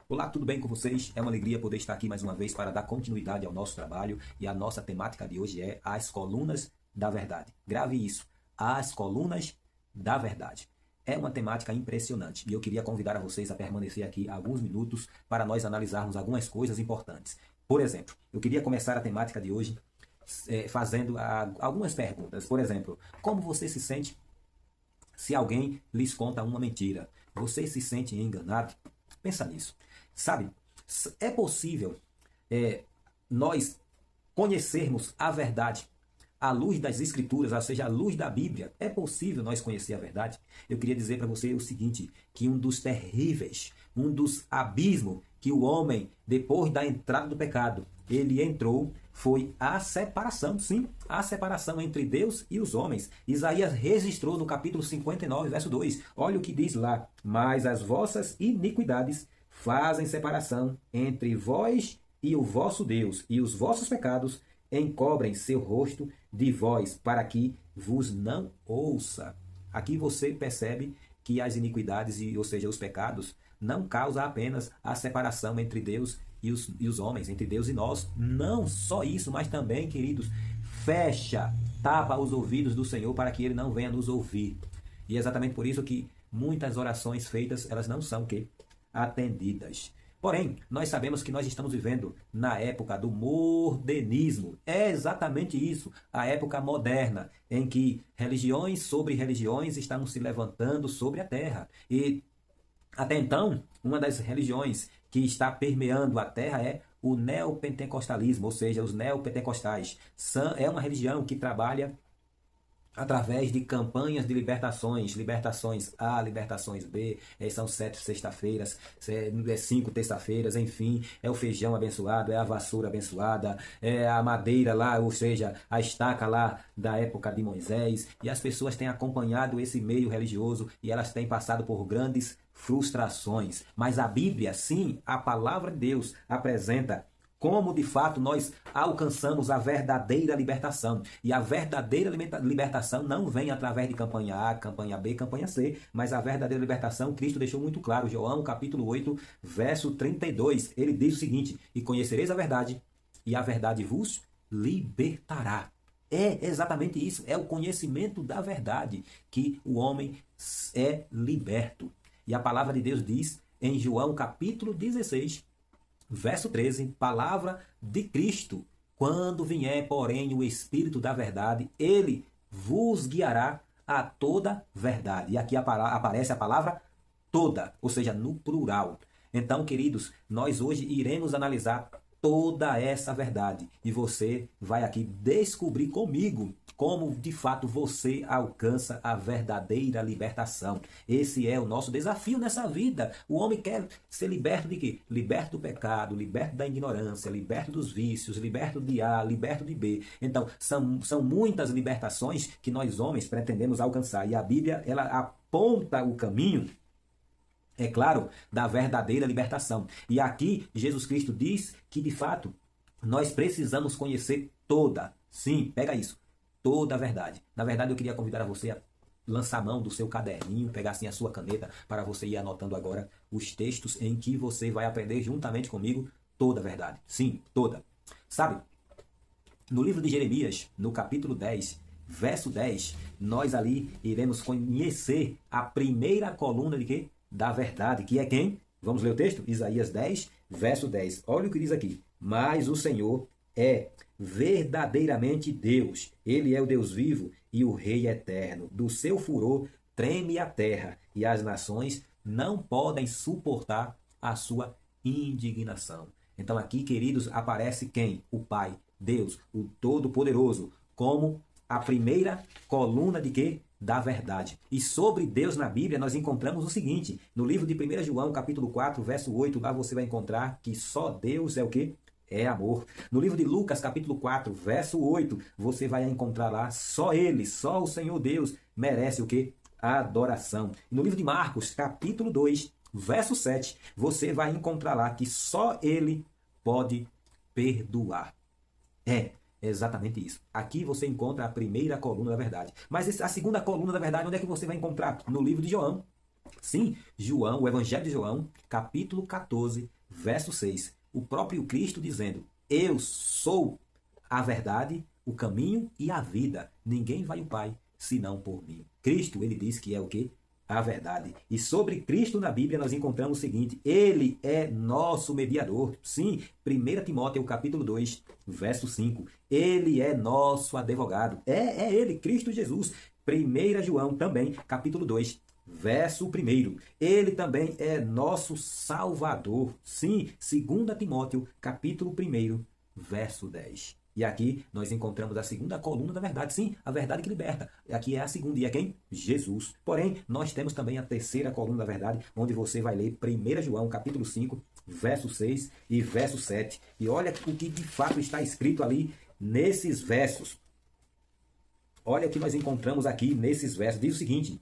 Olá, tudo bem com vocês? É uma alegria poder estar aqui mais uma vez para dar continuidade ao nosso trabalho e a nossa temática de hoje é as colunas da verdade. Grave isso, as colunas da verdade. É uma temática impressionante e eu queria convidar a vocês a permanecer aqui alguns minutos para nós analisarmos algumas coisas importantes. Por exemplo, eu queria começar a temática de hoje fazendo algumas perguntas. Por exemplo, como você se sente se alguém lhes conta uma mentira? Você se sente enganado? Pensa nisso. Sabe, é possível nós conhecermos a verdade à luz das Escrituras, ou seja, à luz da Bíblia. É possível nós conhecer a verdade? Eu queria dizer para você o seguinte, que um dos terríveis, um dos abismos que o homem, depois da entrada do pecado, ele entrou, foi a separação, sim, a separação entre Deus e os homens. Isaías registrou no capítulo 59, verso 2. Olha o que diz lá: mas as vossas iniquidades fazem separação entre vós e o vosso Deus, e os vossos pecados encobrem seu rosto de vós, para que vos não ouça. Aqui você percebe que as iniquidades, ou seja, os pecados, não causam apenas a separação entre Deus e os homens, entre Deus e nós. Não só isso, mas também, queridos, fecha, tapa os ouvidos do Senhor para que Ele não venha nos ouvir. E é exatamente por isso que muitas orações feitas, elas não são atendidas. Porém, nós sabemos que nós estamos vivendo na época do modernismo. É exatamente isso, a época moderna, em que religiões sobre religiões estão se levantando sobre a terra. E até então, uma das religiões que está permeando a terra é o neopentecostalismo, ou seja, os neopentecostais. É uma religião que trabalha através de campanhas de libertações, libertações A, libertações B, são 7 sexta-feiras, 5 terça-feiras, enfim, é o feijão abençoado, é a vassoura abençoada, é a madeira lá, ou seja, a estaca lá da época de Moisés, e as pessoas têm acompanhado esse meio religioso e elas têm passado por grandes frustrações. Mas a Bíblia, sim, a palavra de Deus apresenta como de fato nós alcançamos a verdadeira libertação. E a verdadeira libertação não vem através de campanha A, campanha B, campanha C, mas a verdadeira libertação, Cristo deixou muito claro, João capítulo 8, verso 32, ele diz o seguinte: e conhecereis a verdade, e a verdade vos libertará. É exatamente isso, é o conhecimento da verdade que o homem é liberto. E a palavra de Deus diz em João capítulo 16, verso 13, palavra de Cristo: quando vier, porém, o Espírito da verdade, ele vos guiará a toda verdade. E aqui aparece a palavra toda, ou seja, no plural. Então, queridos, nós hoje iremos analisar toda essa verdade e você vai aqui descobrir comigo como de fato você alcança a verdadeira libertação. Esse é o nosso desafio nessa vida. O homem quer ser liberto de quê? Liberto do pecado, liberto da ignorância, liberto dos vícios, liberto de A, liberto de B. Então, são muitas libertações que nós homens pretendemos alcançar. E a Bíblia, ela aponta o caminho, é claro, da verdadeira libertação. E aqui Jesus Cristo diz que, de fato, nós precisamos conhecer toda, sim, pega isso, toda a verdade. Na verdade, eu queria convidar a você a lançar a mão do seu caderninho, pegar assim a sua caneta, para você ir anotando agora os textos em que você vai aprender juntamente comigo toda a verdade. Sim, toda. Sabe, no livro de Jeremias, no capítulo 10, verso 10, nós ali iremos conhecer a primeira coluna de quê? Da verdade, que é quem? Vamos ler o texto? Isaías 10, verso 10. Olha o que diz aqui: mas o Senhor é verdadeiramente Deus. Ele é o Deus vivo e o Rei eterno. Do seu furor treme a terra, e as nações não podem suportar a sua indignação. Então aqui, queridos, aparece quem? O Pai, Deus, o Todo-Poderoso, como a primeira coluna de quê? Da verdade. E sobre Deus na Bíblia nós encontramos o seguinte: no livro de 1 João, capítulo 4, verso 8, lá você vai encontrar que só Deus é o quê? É amor. No livro de Lucas, capítulo 4, verso 8, você vai encontrar lá: só Ele, só o Senhor Deus merece o quê? A adoração. E no livro de Marcos, capítulo 2, verso 7, você vai encontrar lá que só Ele pode perdoar. É exatamente isso. Aqui você encontra a primeira coluna da verdade. Mas a segunda coluna da verdade, onde é que você vai encontrar? No livro de João. Sim, João, o Evangelho de João, capítulo 14, verso 6. O próprio Cristo dizendo: Eu sou a verdade, o caminho e a vida. Ninguém vai ao Pai senão por mim. Cristo, ele diz que é o quê? A verdade. E sobre Cristo na Bíblia nós encontramos o seguinte: Ele é nosso mediador. Sim, 1 Timóteo capítulo 2, verso 5. Ele é nosso advogado. É Ele, Cristo Jesus. 1 João também, capítulo 2, verso 1. Ele também é nosso Salvador. Sim, 2 Timóteo capítulo 1, verso 10. E aqui nós encontramos a segunda coluna da verdade. Sim, a verdade que liberta. Aqui é a segunda. E é quem? Jesus. Porém, nós temos também a terceira coluna da verdade, onde você vai ler 1 João, capítulo 5, verso 6 e verso 7. E olha o que de fato está escrito ali nesses versos. Olha o que nós encontramos aqui nesses versos. Diz o seguinte: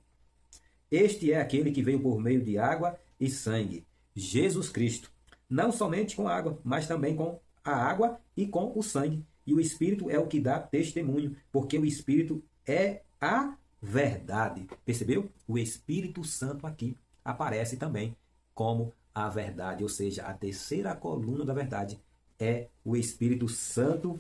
Este é aquele que veio por meio de água e sangue, Jesus Cristo. Não somente com água, mas também com a água e com o sangue. E o Espírito é o que dá testemunho, porque o Espírito é a verdade. Percebeu? O Espírito Santo aqui aparece também como a verdade, ou seja, a terceira coluna da verdade é o Espírito Santo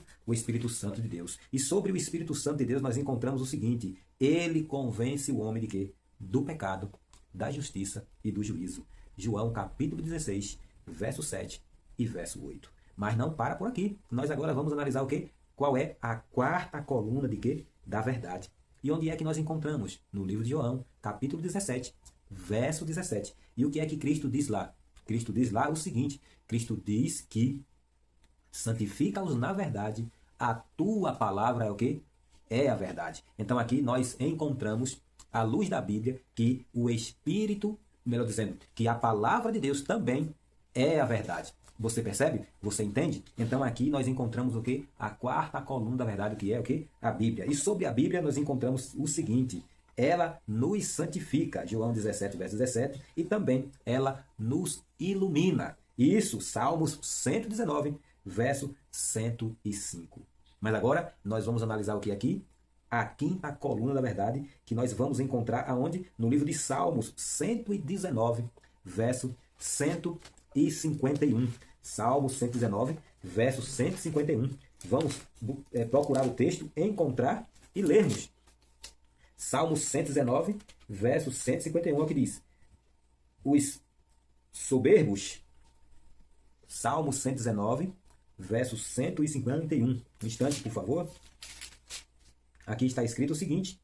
de Deus. E sobre o Espírito Santo de Deus nós encontramos o seguinte: ele convence o homem de quê? Do pecado, da justiça e do juízo. João capítulo 16, verso 7 e verso 8. Mas não para por aqui. Nós agora vamos analisar o quê? Qual é a quarta coluna de quê? Da verdade. E onde é que nós encontramos? No livro de João, capítulo 17, verso 17. E o que é que Cristo diz lá? Cristo diz lá o seguinte: Cristo diz que santifica-os na verdade, a tua palavra é o quê? É a verdade. Então aqui nós encontramos, à luz da Bíblia, que o Espírito, melhor dizendo, que a palavra de Deus também é a verdade. Você percebe? Você entende? Então aqui nós encontramos o quê? A quarta coluna da verdade, que é o quê? A Bíblia. E sobre a Bíblia nós encontramos o seguinte: ela nos santifica, João 17, verso 17, e também ela nos ilumina. Isso, Salmos 119, verso 105. Mas agora nós vamos analisar o que aqui? A quinta coluna da verdade, que nós vamos encontrar aonde? No livro de Salmos 119, verso 151. Salmos 119, verso 151. Vamos procurar o texto, encontrar e lermos. Salmos 119, verso 151, é o que diz: Os soberbos. Salmos 119, verso 151. Um instante, por favor. Aqui está escrito o seguinte: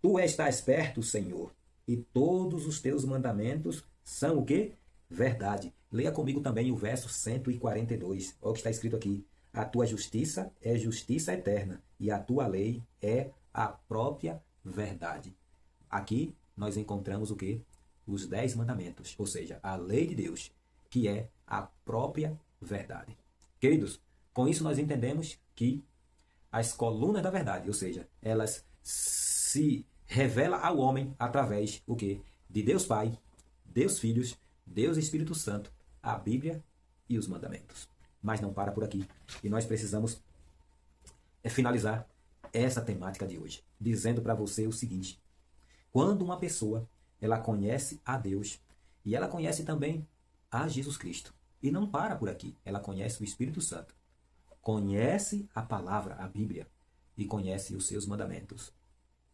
Tu estás perto, Senhor, e todos os teus mandamentos são o quê? Verdade. Leia comigo também o verso 142. Olha o que está escrito aqui: A tua justiça é justiça eterna, e a tua lei é a própria verdade. Aqui nós encontramos o quê? Os 10 mandamentos, ou seja, a lei de Deus, que é a própria verdade. Queridos, com isso nós entendemos que as colunas da verdade, ou seja, elas se revelam ao homem através o quê? De Deus Pai, Deus Filhos, Deus Espírito Santo, a Bíblia e os mandamentos. Mas não para por aqui. E nós precisamos finalizar essa temática de hoje, dizendo para você o seguinte: quando uma pessoa ela conhece a Deus e ela conhece também a Jesus Cristo, e não para por aqui, ela conhece o Espírito Santo, conhece a palavra, a Bíblia, e conhece os seus mandamentos,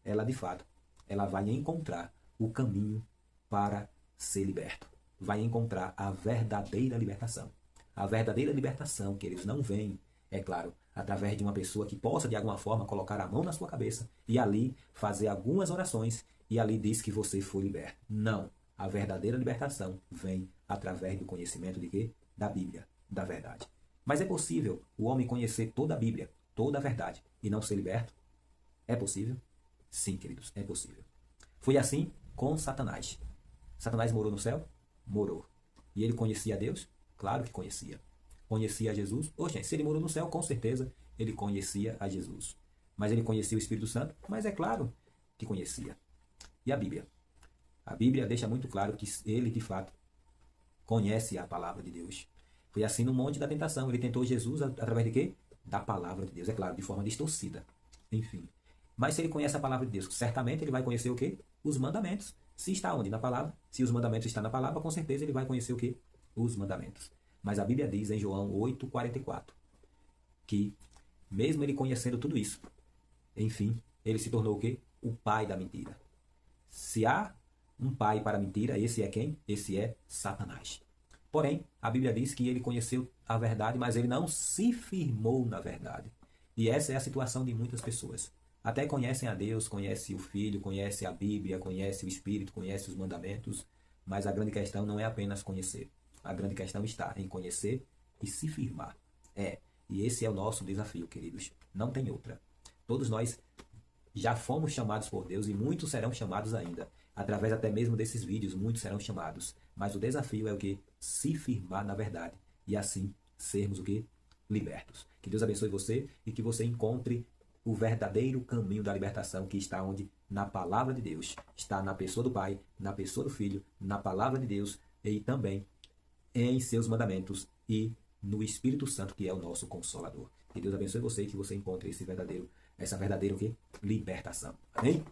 ela de fato, ela vai encontrar o caminho para ser liberto. Vai encontrar a verdadeira libertação. A verdadeira libertação, que eles não vêm, é claro, através de uma pessoa que possa de alguma forma colocar a mão na sua cabeça e ali fazer algumas orações e ali diz que você foi liberto. Não. A verdadeira libertação vem através do conhecimento de quê? Da Bíblia, da verdade. Mas é possível o homem conhecer toda a Bíblia, toda a verdade e não ser liberto? É possível? Sim, queridos, é possível. Foi assim com Satanás. Satanás morou no céu? Morou. E ele conhecia a Deus? Claro que conhecia. Conhecia a Jesus? Oxe, se ele morou no céu, com certeza ele conhecia a Jesus. Mas ele conhecia o Espírito Santo? Mas é claro que conhecia. E a Bíblia? A Bíblia deixa muito claro que ele, de fato, conhece a palavra de Deus. Foi assim no Monte da Tentação. Ele tentou Jesus através de quê? Da palavra de Deus. É claro, de forma distorcida. Enfim. Mas se ele conhece a palavra de Deus, certamente ele vai conhecer o quê? Os mandamentos. Se está onde? Na palavra. Se os mandamentos estão na palavra, com certeza ele vai conhecer o quê? Os mandamentos. Mas a Bíblia diz em João 8,44 que, mesmo ele conhecendo tudo isso, enfim, ele se tornou o quê? O pai da mentira. Se há um pai para a mentira, esse é quem? Esse é Satanás. Porém, a Bíblia diz que ele conheceu a verdade, mas ele não se firmou na verdade. E essa é a situação de muitas pessoas. Até conhecem a Deus, conhecem o Filho, conhecem a Bíblia, conhecem o Espírito, conhecem os mandamentos, mas a grande questão não é apenas conhecer. A grande questão está em conhecer e se firmar. E esse é o nosso desafio, queridos. Não tem outra. Todos nós já fomos chamados por Deus e muitos serão chamados ainda. Através até mesmo desses vídeos, muitos serão chamados. Mas o desafio é o que? Se firmar na verdade. E assim sermos o que? Libertos. Que Deus abençoe você e que você encontre o verdadeiro caminho da libertação, que está onde? Na palavra de Deus. Está na pessoa do Pai, na pessoa do Filho, na palavra de Deus e também em seus mandamentos e no Espírito Santo, que é o nosso Consolador. Que Deus abençoe você e que você encontre essa verdadeira o quê? Libertação. Amém?